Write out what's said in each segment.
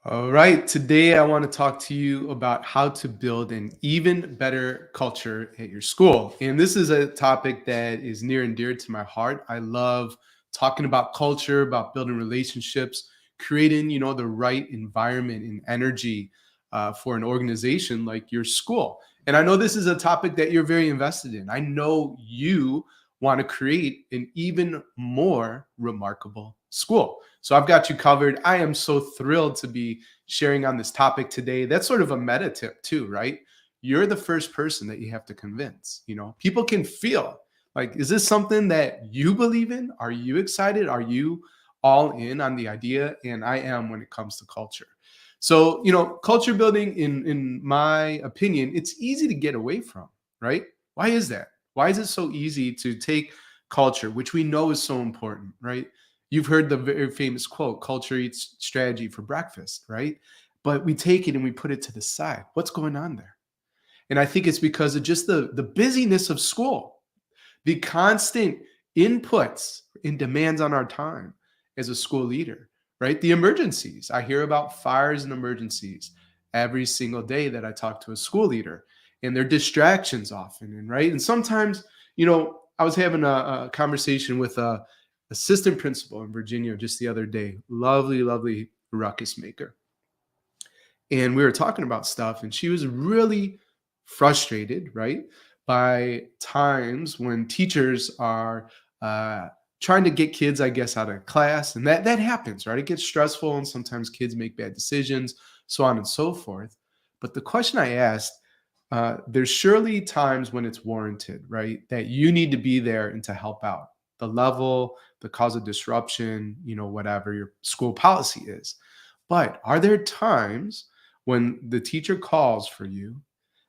All right, today I want to talk to you about how to build an even better culture at your school. And this is a topic that is near and dear to my heart. I love talking about culture, about building relationships, creating, the right environment and energy for an organization like your school. And I know this is a topic that you're very invested in. I know you want to create an even more remarkable school. So I've got you covered. I am so thrilled to be sharing on this topic today. That's sort of a meta tip too, right? You're the first person that you have to convince. People can feel like, is this something that you believe in? Are you excited? Are you all in on the idea? And I am when it comes to culture. So, culture building, in my opinion, it's easy to get away from, right? Why is that? Why is it so easy to take culture, which we know is so important, right? You've heard the very famous quote, culture eats strategy for breakfast, right? But we take it and we put it to the side. What's going on there? And I think it's because of just the busyness of school, the constant inputs and demands on our time as a school leader, right? The emergencies. I hear about fires and emergencies every single day that I talk to a school leader, and they're distractions often. And right. And sometimes, I was having a conversation with a assistant principal in Virginia just the other day. Lovely, lovely ruckus maker. And we were talking about stuff, and she was really frustrated, right, by times when teachers are trying to get kids, I guess, out of class. And that happens, right? It gets stressful, and sometimes kids make bad decisions, so on and so forth. But the question I asked, there's surely times when it's warranted, right, that you need to be there and to help out the level, the cause of disruption, whatever your school policy is. But are there times when the teacher calls for you,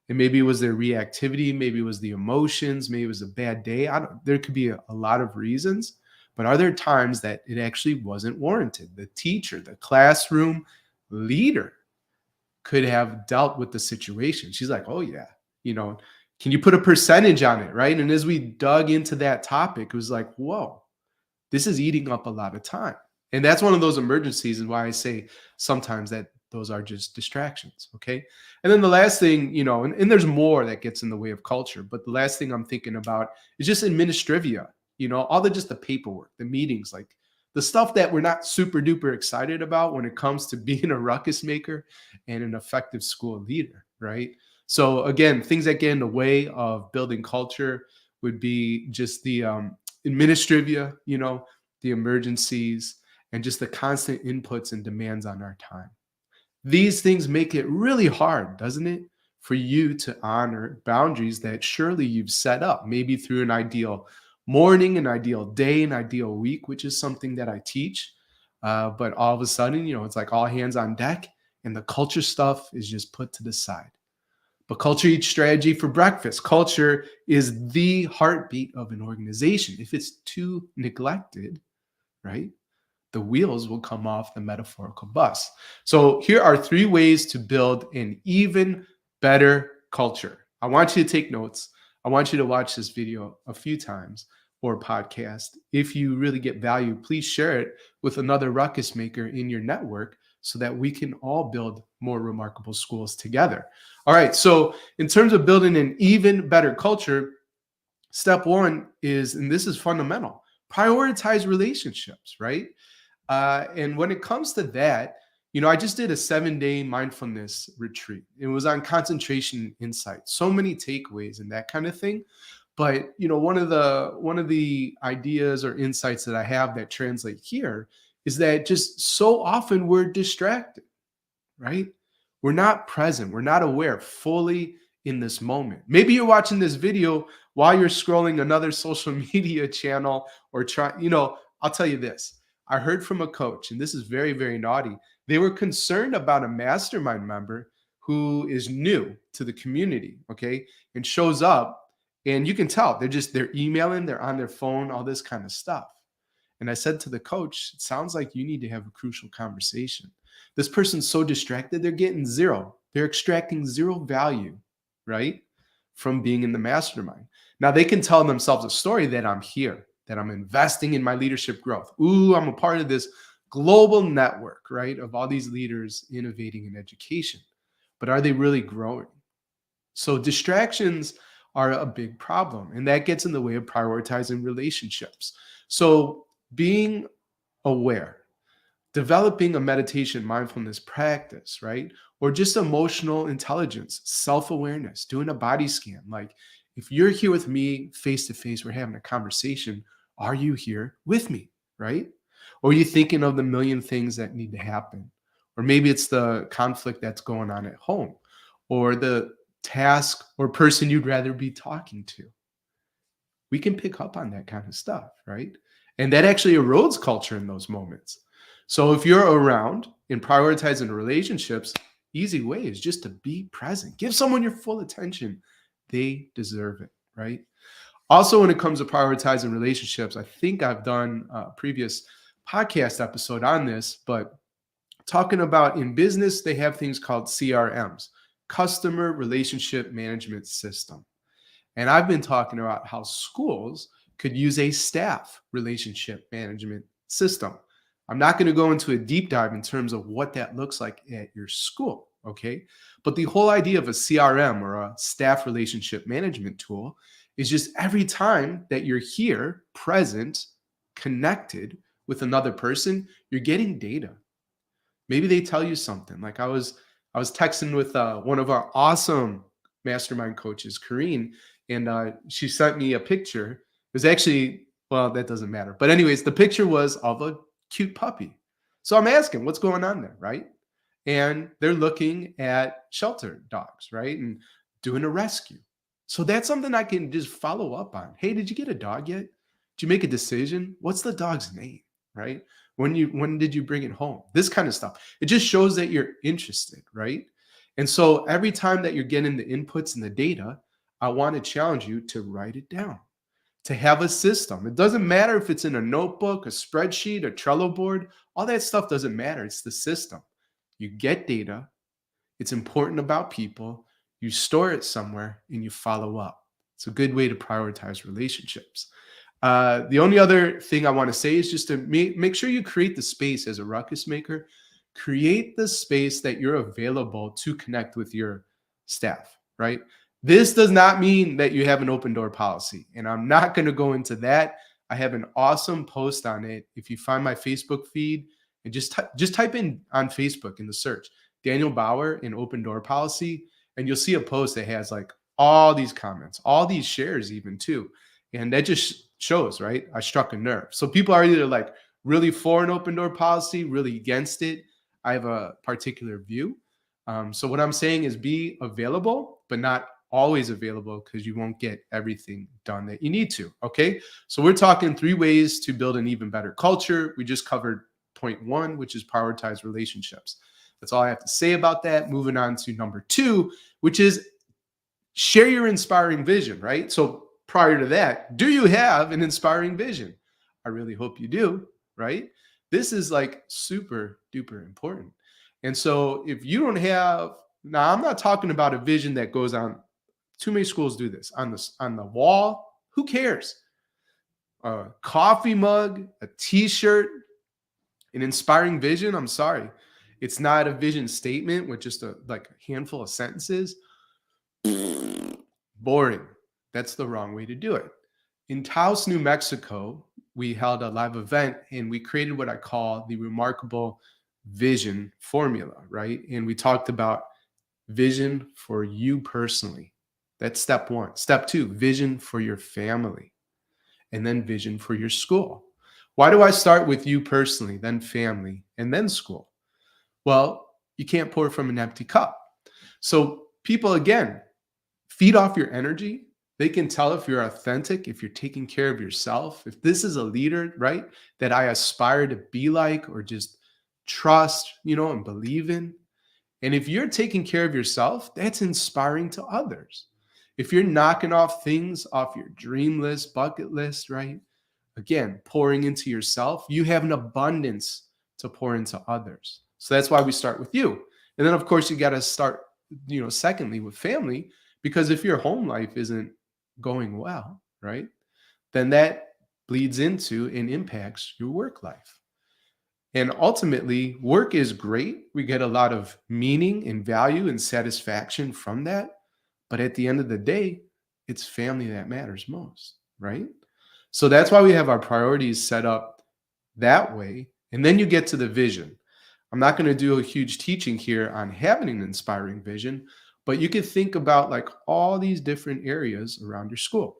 and maybe it was their reactivity, maybe it was the emotions, maybe it was a bad day? There could be a lot of reasons, but are there times that it actually wasn't warranted? The teacher, the classroom leader could have dealt with the situation. She's like, oh yeah, can you put a percentage on it, right? And as we dug into that topic, it was like, whoa, this is eating up a lot of time. And that's one of those emergencies, and why I say sometimes that those are just distractions. Okay. And then the last thing, and there's more that gets in the way of culture, but the last thing I'm thinking about is just administrivia, all just the paperwork, the meetings, like the stuff that we're not super duper excited about when it comes to being a ruckus maker and an effective school leader. Right. So again, things that get in the way of building culture would be just the administrivia, the emergencies, and just the constant inputs and demands on our time. These things make it really hard, doesn't it, for you to honor boundaries that surely you've set up, maybe through an ideal morning, an ideal day, an ideal week, which is something that I teach. But all of a sudden, it's like all hands on deck, and the culture stuff is just put to the side. But culture eats strategy for breakfast. Culture is the heartbeat of an organization. If it's too neglected, right, the wheels will come off the metaphorical bus. So here are 3 ways to build an even better culture. I want you to take notes. I want you to watch this video a few times, or podcast. If you really get value, please share it with another ruckus maker in your network so that we can all build more remarkable schools together. All right. So in terms of building an even better culture, step 1 is, and this is fundamental, prioritize relationships, right? And when it comes to that, I just did a 7-day mindfulness retreat. It was on concentration insight, so many takeaways and that kind of thing. But one of the ideas or insights that I have that translate here is that just so often we're distracted, right? We're not present. We're not aware fully in this moment. Maybe you're watching this video while you're scrolling another social media channel or I'll tell you this. I heard from a coach, and this is very, very naughty. They were concerned about a mastermind member who is new to the community, okay, and shows up, and you can tell they're emailing, they're on their phone, all this kind of stuff. And I said to the coach, it sounds like you need to have a crucial conversation. This person's so distracted, they're getting zero. They're extracting zero value, right, from being in the mastermind. Now, they can tell themselves a story that I'm here, that I'm investing in my leadership growth. Ooh, I'm a part of this global network, right, of all these leaders innovating in education. But are they really growing? So distractions are a big problem, and that gets in the way of prioritizing relationships. So being aware, developing a meditation mindfulness practice, right? Or just emotional intelligence, self awareness, doing a body scan. Like if you're here with me face to face, we're having a conversation. Are you here with me, right? Or are you thinking of the million things that need to happen? Or maybe it's the conflict that's going on at home, or the task or person you'd rather be talking to. We can pick up on that kind of stuff, right? And that actually erodes culture in those moments. So if you're around and prioritizing relationships, easy way is just to be present. Give someone your full attention. They deserve it, right? Also, when it comes to prioritizing relationships, I think I've done a previous podcast episode on this, but talking about in business, they have things called CRMs, customer relationship management system. And I've been talking about how schools could use a staff relationship management system. I'm not going to go into a deep dive in terms of what that looks like at your school, okay? But the whole idea of a CRM or a staff relationship management tool is just every time that you're here, present, connected with another person, you're getting data. Maybe they tell you something. Like I was texting with one of our awesome mastermind coaches, Kareen, and she sent me a picture. It was actually, well, that doesn't matter. But anyways, the picture was of a cute puppy. So I'm asking, what's going on there, right? And they're looking at shelter dogs, right? And doing a rescue. So that's something I can just follow up on. Hey, did you get a dog yet? Did you make a decision? What's the dog's name, right? When did you bring it home? This kind of stuff. It just shows that you're interested, right? And so every time that you're getting the inputs and the data, I want to challenge you to write it down, to have a system. It doesn't matter if it's in a notebook, a spreadsheet, a Trello board, all that stuff doesn't matter. It's the system. You get data, it's important about people, you store it somewhere, and you follow up. It's a good way to prioritize relationships. The only other thing I want to say is just to make sure you create the space as a ruckus maker. Create the space that you're available to connect with your staff, right? This does not mean that you have an open door policy, and I'm not going to go into that. I have an awesome post on it. If you find my Facebook feed and just type in on Facebook in the search Daniel Bauer in open door policy, and you'll see a post that has like all these comments, all these shares, even too. And that just shows, right? I struck a nerve. So people are either like really for an open door policy, really against it. I have a particular view. So what I'm saying is be available, but not always available because you won't get everything done that you need to. Okay. So we're talking 3 ways to build an even better culture. We just covered point 1, which is prioritize relationships. That's all I have to say about that. Moving on to number 2, which is share your inspiring vision, right? So prior to that, do you have an inspiring vision? I really hope you do, right? This is like super duper important. And so if you don't have, now I'm not talking about a vision that goes on, too many schools do this on the wall. Who cares? A coffee mug, a t-shirt, an inspiring vision. I'm sorry. It's not a vision statement with just a like a handful of sentences. Boring. That's the wrong way to do it. In Taos, New Mexico, we held a live event and we created what I call the remarkable vision formula, right? And we talked about vision for you personally. That's step 1. Step 2, vision for your family, and then vision for your school. Why do I start with you personally, then family, and then school? Well, you can't pour from an empty cup. So people, again, feed off your energy. They can tell if you're authentic, if you're taking care of yourself, if this is a leader, right, that I aspire to be like or just trust, and believe in. And if you're taking care of yourself, that's inspiring to others. If you're knocking off things off your dream list, bucket list, right? Again, pouring into yourself, you have an abundance to pour into others. So that's why we start with you. And then, of course, you got to start, secondly, with family, because if your home life isn't going well, right, then that bleeds into and impacts your work life. And ultimately, work is great. We get a lot of meaning and value and satisfaction from that. But at the end of the day, it's family that matters most, right? So that's why we have our priorities set up that way. And then you get to the vision. I'm not going to do a huge teaching here on having an inspiring vision, but you can think about like all these different areas around your school.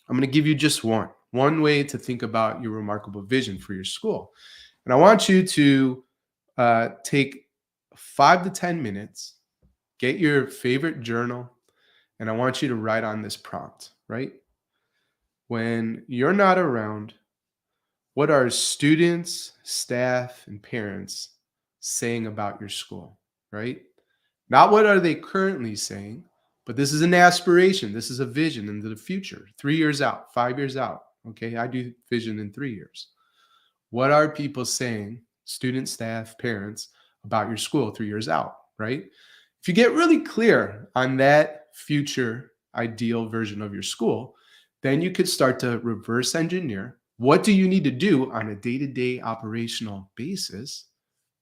I'm going to give you just one way to think about your remarkable vision for your school. And I want you to take 5 to 10 minutes, get your favorite journal, and I want you to write on this prompt, right? When you're not around, what are students, staff, and parents saying about your school, right? Not what are they currently saying, but this is an aspiration. This is a vision into the future, 3 years out, 5 years out. Okay, I do vision in 3 years. What are people saying, students, staff, parents, about your school 3 years out, right? If you get really clear on that future ideal version of your school, then you could start to reverse engineer what do you need to do on a day-to-day operational basis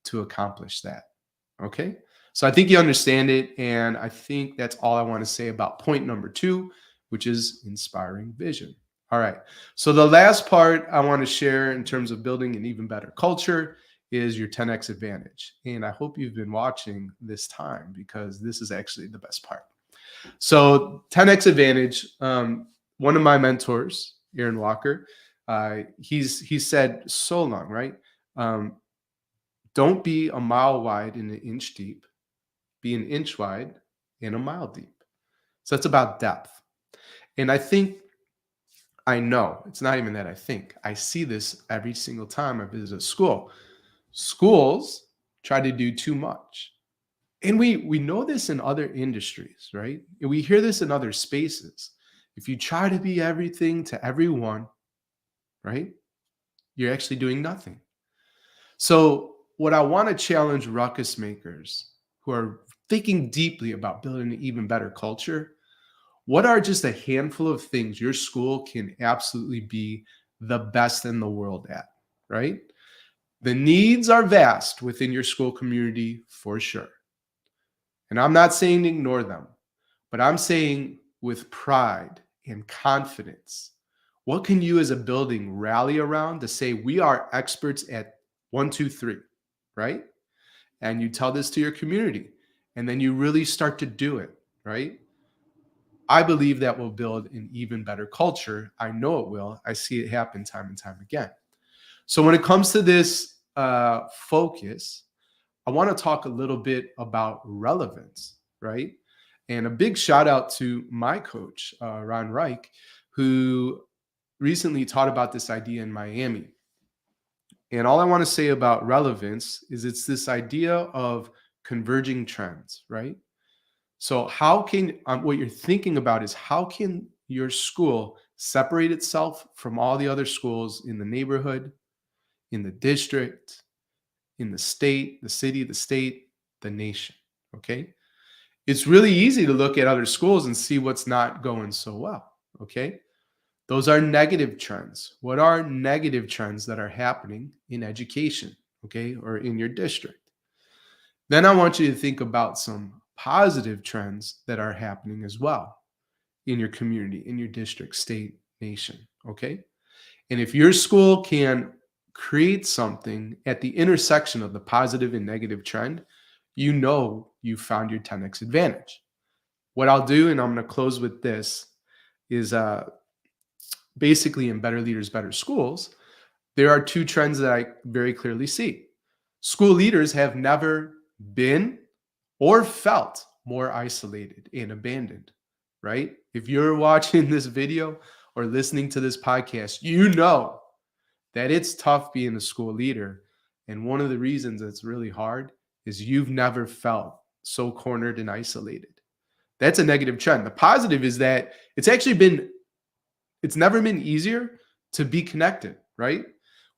to accomplish that. Okay. So I think you understand it. And I think that's all I want to say about point number 2, which is inspiring vision. All right. So the last part I want to share in terms of building an even better culture is your 10x advantage. And I hope you've been watching this time because this is actually the best part. So 10x advantage, one of my mentors, Aaron Walker, he said so long, right? Don't be a mile wide and an inch deep. Be an inch wide and a mile deep. So it's about depth. And I know, it's not even that I think. I see this every single time I visit a school. Schools try to do too much. And we know this in other industries, right? And we hear this in other spaces. If you try to be everything to everyone, right? You're actually doing nothing. So what I want to challenge ruckus makers who are thinking deeply about building an even better culture, what are just a handful of things your school can absolutely be the best in the world at, right? The needs are vast within your school community for sure. And I'm not saying ignore them, but I'm saying with pride and confidence, what can you as a building rally around to say we are experts at 1, 2, 3, right? And you tell this to your community and then you really start to do it, right? I believe that will build an even better culture. I know it will. I see it happen time and time again. So when it comes to this focus, I want to talk a little bit about relevance, right? And a big shout out to my coach, Ron Reich, who recently taught about this idea in Miami. And all I want to say about relevance is it's this idea of converging trends, right? So how can what you're thinking about is how can your school separate itself from all the other schools in the neighborhood, in the district, in the state, the city, the state, the nation, okay? It's really easy to look at other schools and see what's not going so well, okay? Those are negative trends. What are negative trends that are happening in education, okay, or in your district? Then I want you to think about some positive trends that are happening as well in your community, in your district, state, nation, okay? And if your school can create something at the intersection of the positive and negative trend, you know you found your 10x advantage. What I'll do, and I'm going to close with this, is basically in Better Leaders, Better Schools, there are 2 trends that I very clearly see. School leaders have never been or felt more isolated and abandoned, right? If you're watching this video or listening to this podcast, you know that it's tough being a school leader. And one of the reasons it's really hard is you've never felt so cornered and isolated. That's a negative trend. The positive is that it's never been easier to be connected, right?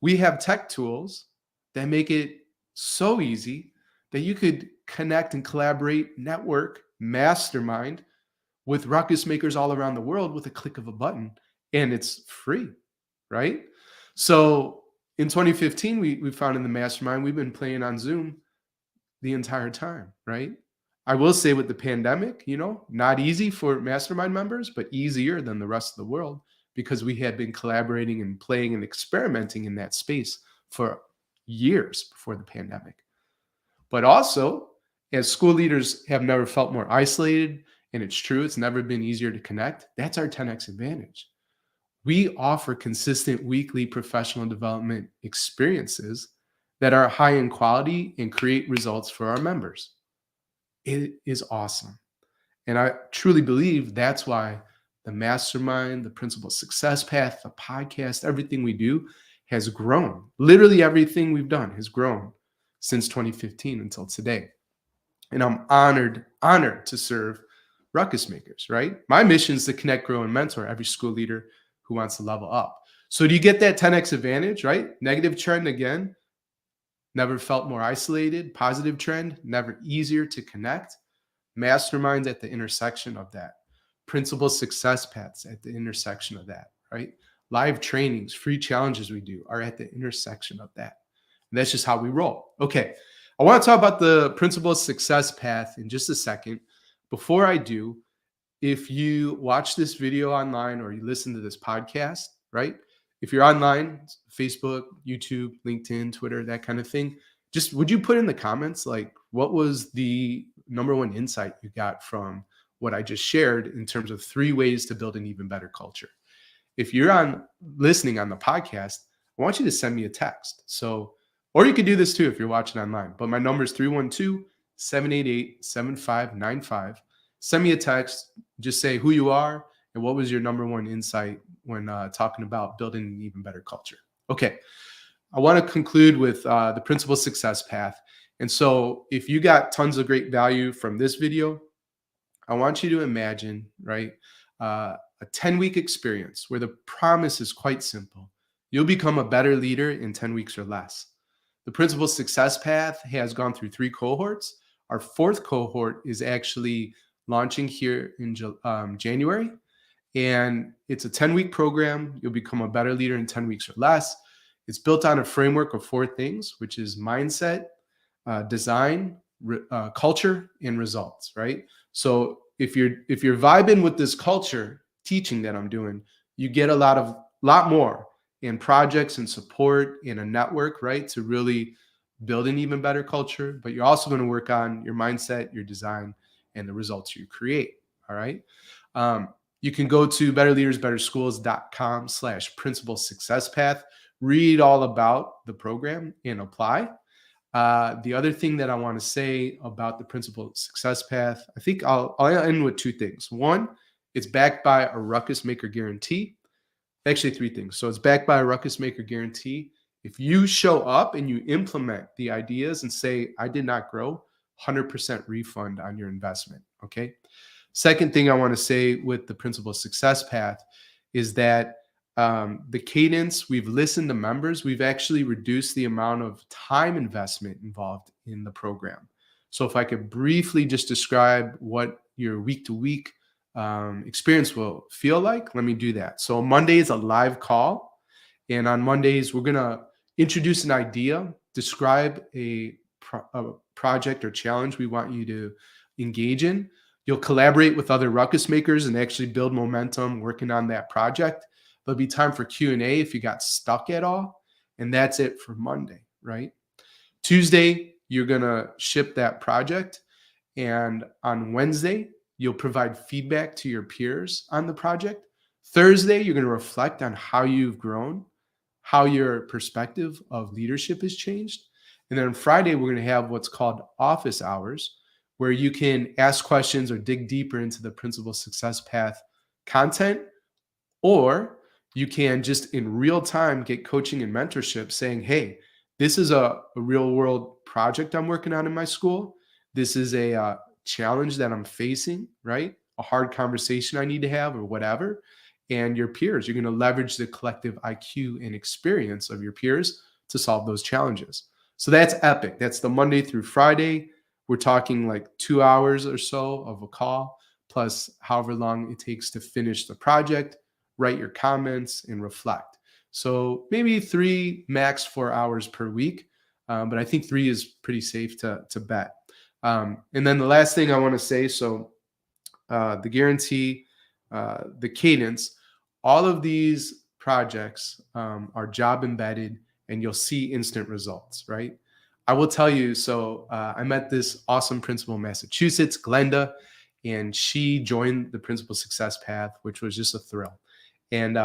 We have tech tools that make it so easy that you could connect and collaborate, network, mastermind with ruckus makers all around the world with a click of a button, and it's free, right? So In 2015, we found in the mastermind, we've been playing on Zoom the entire time, right? I will say with the pandemic, not easy for mastermind members, but easier than the rest of the world because we had been collaborating and playing and experimenting in that space for years before the pandemic. But also, as school leaders have never felt more isolated, and it's true, it's never been easier to connect. That's our 10x advantage. We offer consistent weekly professional development experiences that are high in quality and create results for our members. It is awesome. And I truly believe that's why the mastermind, the principal success path, the podcast, everything we do has grown. Literally everything we've done has grown since 2015 until today. And I'm honored to serve ruckus makers, right? My mission is to connect, grow, and mentor every school leader who wants to level up. So do you get that 10x advantage, right? Negative trend again, never felt more isolated. Positive trend, never easier to connect. Masterminds at the intersection of that. Principal success paths at the intersection of that, right? Live trainings, free challenges we do are at the intersection of that. And that's just how we roll. Okay, I want to talk about the principal success path in just a second. Before I do, if you watch this video online or you listen to this podcast, right? If you're online, Facebook, YouTube, LinkedIn, Twitter, that kind of thing, just would you put in the comments, like, what was the number one insight you got from what I just shared in terms of 3 ways to build an even better culture? If you're listening on the podcast, I want you to send me a text. So, or you could do this too if you're watching online, but my number is 312-788-7595. Send me a text. Just say who you are and what was your number one insight when talking about building an even better culture. Okay, I want to conclude with the principal success path. And so if you got tons of great value from this video, I want you to imagine, right, a 10-week experience where the promise is quite simple. You'll become a better leader in 10 weeks or less. The principal success path has gone through 3 cohorts. Our 4th cohort is actually launching here in January. And it's a 10-week program. You'll become a better leader in 10 weeks or less. It's built on a framework of 4 things, which is mindset, design, culture, and results, right? So if you're vibing with this culture teaching that I'm doing, you get a lot more in projects and support in a network, right? To really build an even better culture. But you're also going to work on your mindset, your design, and the results you create. All right. You can go to betterleadersbetterschools.com/principal success path, read all about the program and apply. The other thing that I want to say about the principal success path, I think I'll end with 2 things. One, it's backed by a ruckus maker guarantee. Actually, 3 things. So it's backed by a ruckus maker guarantee. If you show up and you implement the ideas and say, I did not grow, 100% refund on your investment. Okay. Second thing I want to say with the principal success path is that the cadence, we've listened to members, we've actually reduced the amount of time investment involved in the program. So if I could briefly just describe what your week to week experience will feel like, let me do that. So Monday is a live call. And on Mondays, we're going to introduce an idea, describe a project or challenge we want you to engage in. You'll collaborate with other ruckus makers and actually build momentum working on that project. There'll be time for Q&A if you got stuck at all. And that's it for Monday, right? Tuesday, you're going to ship that project. And on Wednesday, you'll provide feedback to your peers on the project. Thursday, you're going to reflect on how you've grown, how your perspective of leadership has changed. And then on Friday, we're going to have what's called office hours, where you can ask questions or dig deeper into the principal success path content, or you can just in real time get coaching and mentorship saying, hey, this is a real world project I'm working on in my school. This is a challenge that I'm facing, right? A hard conversation I need to have or whatever. And your peers, you're going to leverage the collective IQ and experience of your peers to solve those challenges. So that's epic. That's the Monday through Friday. We're talking like 2 hours or so of a call, plus however long it takes to finish the project, write your comments, and reflect. So maybe 3, max 4 hours per week. But I think 3 is pretty safe to bet. And then the last thing I want to say, so the guarantee, the cadence, all of these projects are job embedded and you'll see instant results, right? I will tell you, so I met this awesome principal in Massachusetts, Glenda, and she joined the Principal Success Path, which was just a thrill. And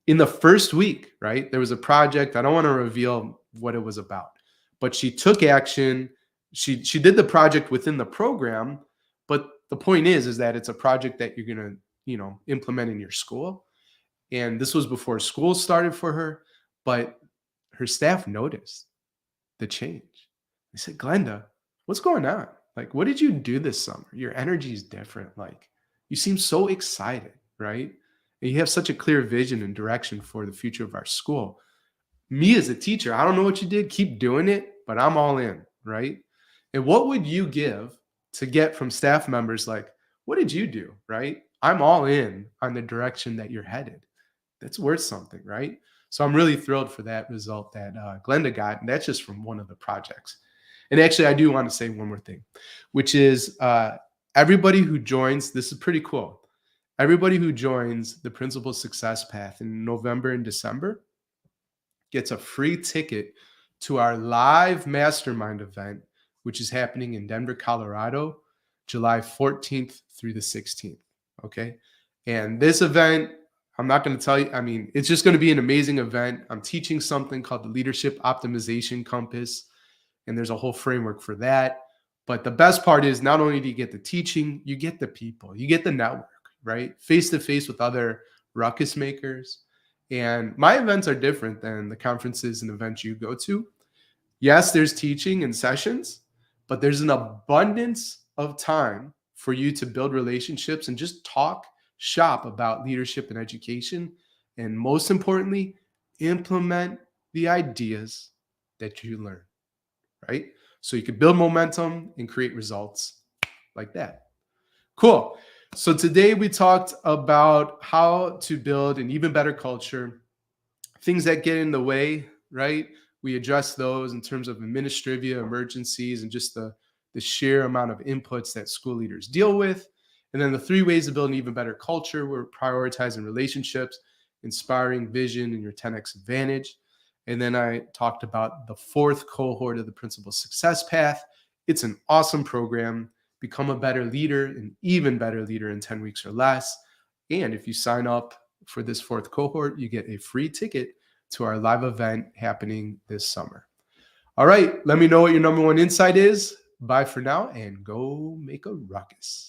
in the first week, right, there was a project. I don't want to reveal what it was about, but she took action. She did the project within the program, but the point is that it's a project that you're gonna, implement in your school. And this was before school started for her, but her staff noticed the change. They said, Glenda, what's going on? Like, what did you do this summer? Your energy is different. Like, you seem so excited, right? And you have such a clear vision and direction for the future of our school. Me as a teacher, I don't know what you did. Keep doing it, but I'm all in, right? And what would you give to get from staff members like, what did you do, right? I'm all in on the direction that you're headed. That's worth something, right? So I'm really thrilled for that result that Glenda got, and that's just from one of the projects. And actually, I do want to say one more thing, which is everybody who joins, this is pretty cool. Everybody who joins the Principal Success Path in November and December gets a free ticket to our live mastermind event, which is happening in Denver, Colorado, July 14th through the 16th. Okay. And this event, I'm not going to tell you, I mean, it's just going to be an amazing event. I'm teaching something called the Leadership Optimization Compass, and there's a whole framework for that. But the best part is not only do you get the teaching, you get the people, you get the network, right? Face to face with other ruckus makers. And my events are different than the conferences and events you go to. Yes, there's teaching and sessions, but there's an abundance of time for you to build relationships and just talk shop about leadership and education. And most importantly, implement the ideas that you learn, right? So you can build momentum and create results like that. Cool. So today we talked about how to build an even better culture, things that get in the way, right? We address those in terms of administrivia, emergencies, and just the sheer amount of inputs that school leaders deal with. And then the 3 ways to build an even better culture, we're prioritizing relationships, inspiring vision, and your 10x advantage. And then I talked about the 4th cohort of the Principal Success Path. It's an awesome program. Become a better leader, an even better leader in 10 weeks or less. And if you sign up for this 4th cohort, you get a free ticket to our live event happening this summer. All right, let me know what your number 1 insight is. Bye for now and go make a ruckus.